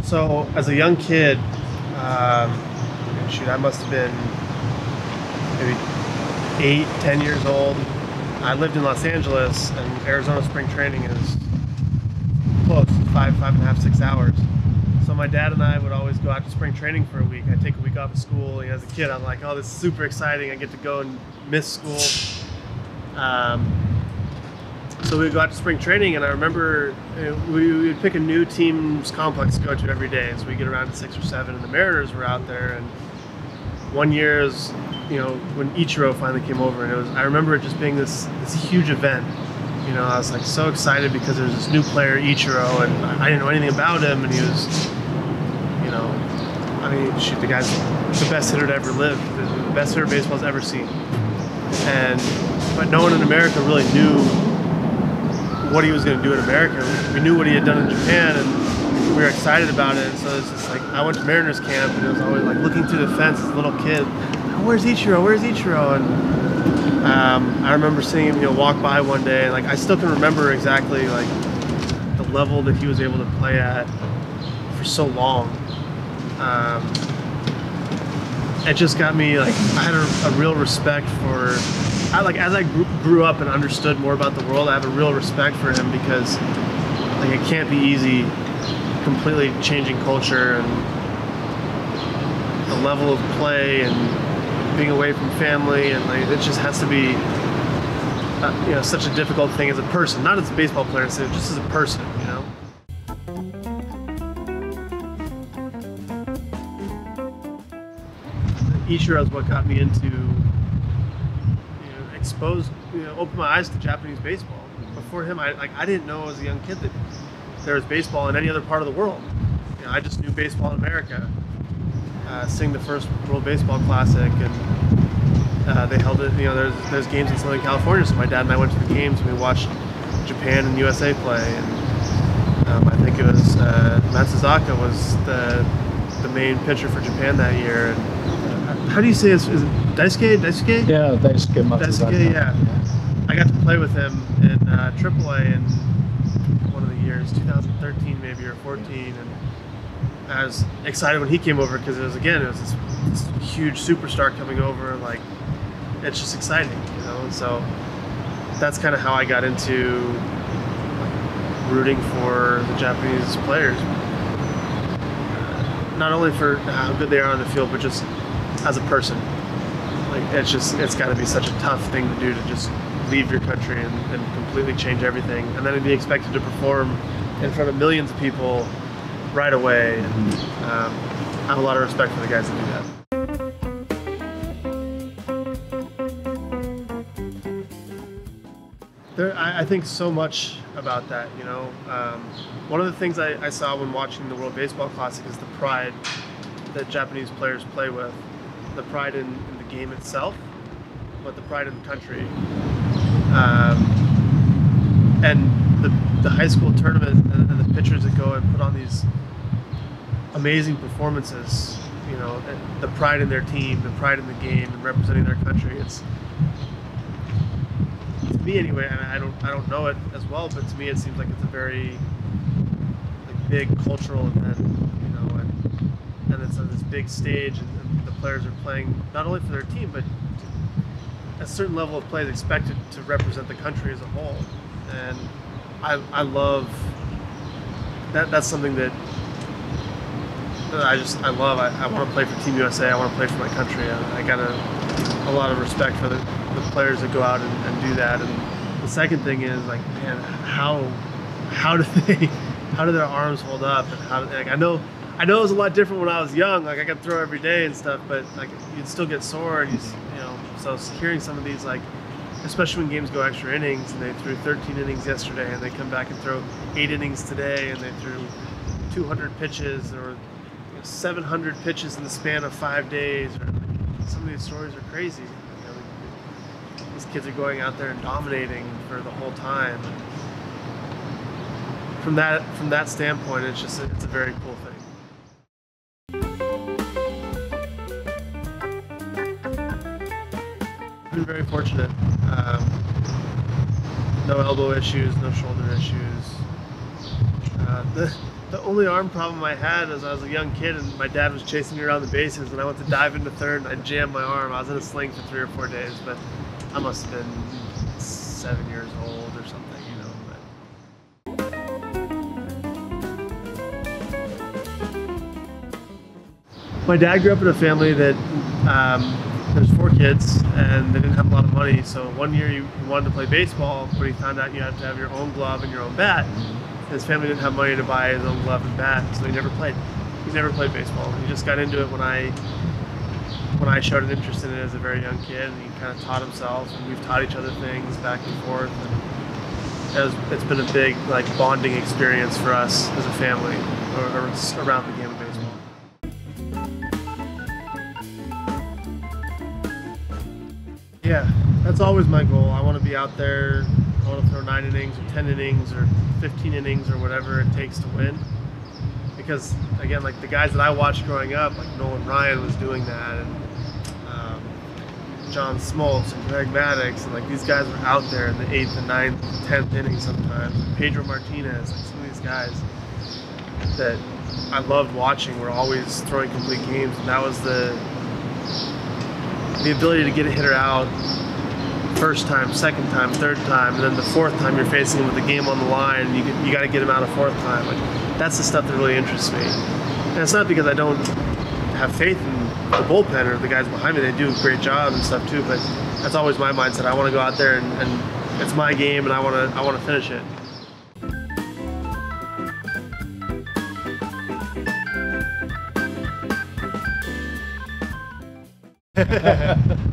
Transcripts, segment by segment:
So as a young kid, shoot, I must have been maybe 8, 10 years old. I lived in Los Angeles, and Arizona spring training is close, 5.5, 6 hours. So my dad and I would always go out to spring training for a week. I'd take a week off of school. And as a kid, I'm like, oh, this is super exciting. I get to go and miss school. So we would go out to spring training, and I remember we would pick a new team's complex to go to every day. So we get around to 6 or 7, and the Mariners were out there. And one year is, when Ichiro finally came over, and I remember it just being this huge event. I was like so excited because there's this new player, Ichiro, and I didn't know anything about him, and he was, shoot, the guy's the best hitter to ever live, the best hitter baseball's ever seen. But no one in America really knew what he was going to do in America. We knew what he had done in Japan, and we were excited about it. And so it's just like, I went to Mariners camp, and it was always like looking through the fence as a little kid. Where's Ichiro? Where's Ichiro? And I remember seeing him, walk by one day, and like I still can remember exactly like the level that he was able to play at for so long. It just got me like, I had a real respect for. As I grew up and understood more about the world, I have a real respect for him because like it can't be easy completely changing culture and the level of play and being away from family, and like it just has to be such a difficult thing as a person, not as a baseball player, just as a person, Ichiro is what got me into opened my eyes to Japanese baseball. Before him, I didn't know as a young kid that there was baseball in any other part of the world. I just knew baseball in America. Seeing the first World Baseball Classic, and they held it. There's games in Southern California, so my dad and I went to the games, and we watched Japan and USA play. And I think it was Matsuzaka was the main pitcher for Japan that year. And how do you say it? Is it Daisuke? Daisuke? Yeah, Daisuke Matsuzaka. Daisuke, yeah. I got to play with him in AAA in one of the years, 2013 maybe, or 14, and I was excited when he came over because it was this huge superstar coming over. Like, it's just exciting, And so that's kind of how I got into rooting for the Japanese players. Not only for how good they are on the field, but just as a person. Like, it's got to be such a tough thing to do, to just leave your country and completely change everything, and then to be expected to perform in front of millions of people right away. And I have a lot of respect for the guys that do that. I think so much about that, One of the things I saw when watching the World Baseball Classic is the pride that Japanese players play with. The pride in the game itself, but the pride in the country. And the high school tournament and the pitchers that go and put on these amazing performances, the pride in their team, the pride in the game, and representing their country. It's, to me anyway, and I don't know it as well, but to me it seems like it's a very big cultural event, and it's on this big stage, and the players are playing not only for their team, but a certain level of play is expected to represent the country as a whole. And I love that. That's something that I want to play for Team USA. I want to play for my country. I got a lot of respect for the players that go out and do that. And the second thing is, like, man, how do their arms hold up? And like, I know it was a lot different when I was young. Like, I could throw every day and stuff, but like, you'd still get sore. And so hearing some of these, like, especially when games go extra innings, and they threw 13 innings yesterday, and they come back and throw 8 innings today, and they threw 200 pitches or 700 pitches in the span of 5 days. Or, like, some of these stories are crazy. These kids are going out there and dominating for the whole time. From that standpoint, it's a very cool thing. I've been very fortunate. No elbow issues, no shoulder issues. The only arm problem I had is I was a young kid and my dad was chasing me around the bases, and I went to dive into third and I jammed my arm. I was in a sling for 3 or 4 days, but I must have been 7 years old or something, you know. But my dad grew up in a family that there's 4 kids and they didn't have a lot of money. So one year he wanted to play baseball, but he found out you had to have your own glove and your own bat. His family didn't have money to buy his own glove and bat, so he never played. He never played baseball. He just got into it when I showed an interest in it as a very young kid, and he kind of taught himself, and we've taught each other things back and forth. And it's been a big, like, bonding experience for us as a family around the game of baseball. Yeah, that's always my goal. I want to be out there. I want to throw 9 innings or 10 innings or 15 innings or whatever it takes to win. Because, again, like, the guys that I watched growing up, like Nolan Ryan was doing that, and John Smoltz and Greg Maddux, and like, these guys were out there in the 8th and 9th, 10th inning sometimes. And Pedro Martinez, like, some of these guys that I loved watching were always throwing complete games, and that was the ability to get a hitter out first time, second time, third time, and then the 4th time you're facing him with the game on the line, and you got to get him out a 4th time. Like, that's the stuff that really interests me. And it's not because I don't have faith in the bullpen or the guys behind me. They do a great job and stuff too, but that's always my mindset. I want to go out there and it's my game, and I want to finish it.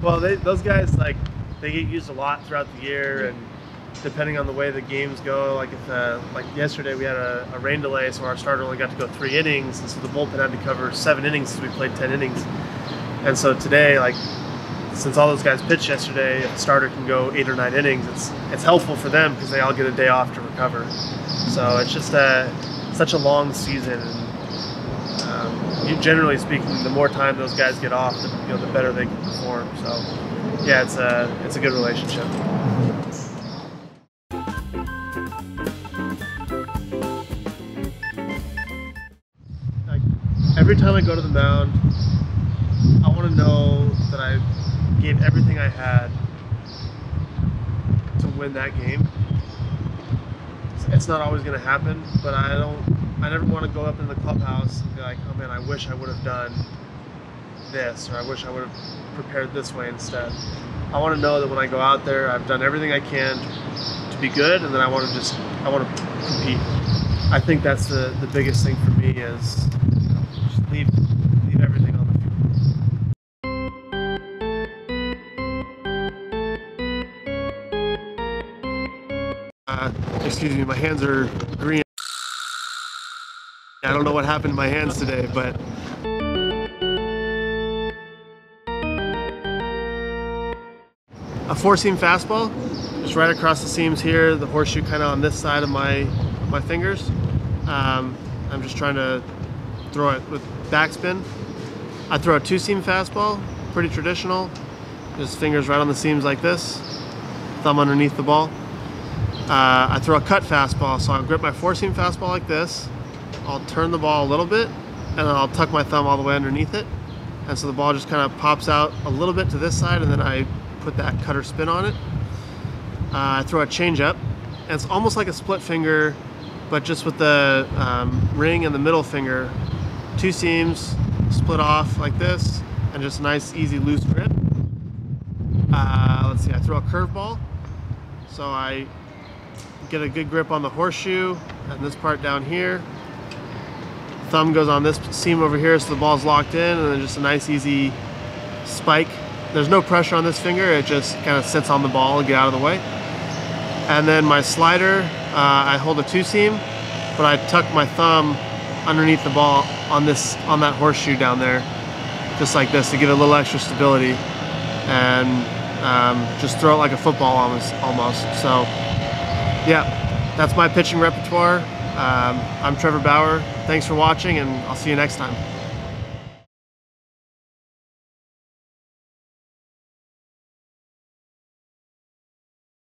Well, those guys, like, they get used a lot throughout the year, and depending on the way the games go, like if like yesterday we had a rain delay, so our starter only got to go 3 innings, and so the bullpen had to cover 7 innings since we played 10 innings. And so today, like, since all those guys pitched yesterday, if the starter can go 8 or 9 innings, it's helpful for them because they all get a day off to recover. So it's just such a long season, and generally speaking, the more time those guys get off, the better they can perform. So yeah, it's a good relationship. Like, every time I go to the mound, I want to know that I gave everything I had to win that game. It's not always going to happen, but I never want to go up in the clubhouse and be like, oh man, I wish I would have done this, or I wish I would have prepared this way instead. I want to know that when I go out there, I've done everything I can to be good, and then I want to compete. I think that's the biggest thing for me is, just leave everything on the field. Excuse me, my hands are green. I don't know what happened to my hands today, but a 4-seam fastball, just right across the seams here, the horseshoe kind of on this side of my fingers. I'm just trying to throw it with backspin. I throw a 2-seam fastball, pretty traditional, just fingers right on the seams like this, thumb underneath the ball. I throw a cut fastball, so I'll grip my 4-seam fastball like this, I'll turn the ball a little bit, and then I'll tuck my thumb all the way underneath it, and so the ball just kind of pops out a little bit to this side, and then I put that cutter spin on it. I throw a changeup, and it's almost like a split finger, but just with the ring and the middle finger 2 seams, split off like this, and just a nice, easy, loose grip. Let's see, I throw a curveball. So I get a good grip on the horseshoe and this part down here. Thumb goes on this seam over here so the ball's locked in, and then just a nice, easy spike. There's no pressure on this finger, it just kind of sits on the ball and get out of the way. And then my slider, I hold a 2 seam, but I tuck my thumb underneath the ball on that horseshoe down there, just like this, to give it a little extra stability, and just throw it like a football almost. So yeah, that's my pitching repertoire. I'm Trevor Bauer. Thanks for watching, and I'll see you next time.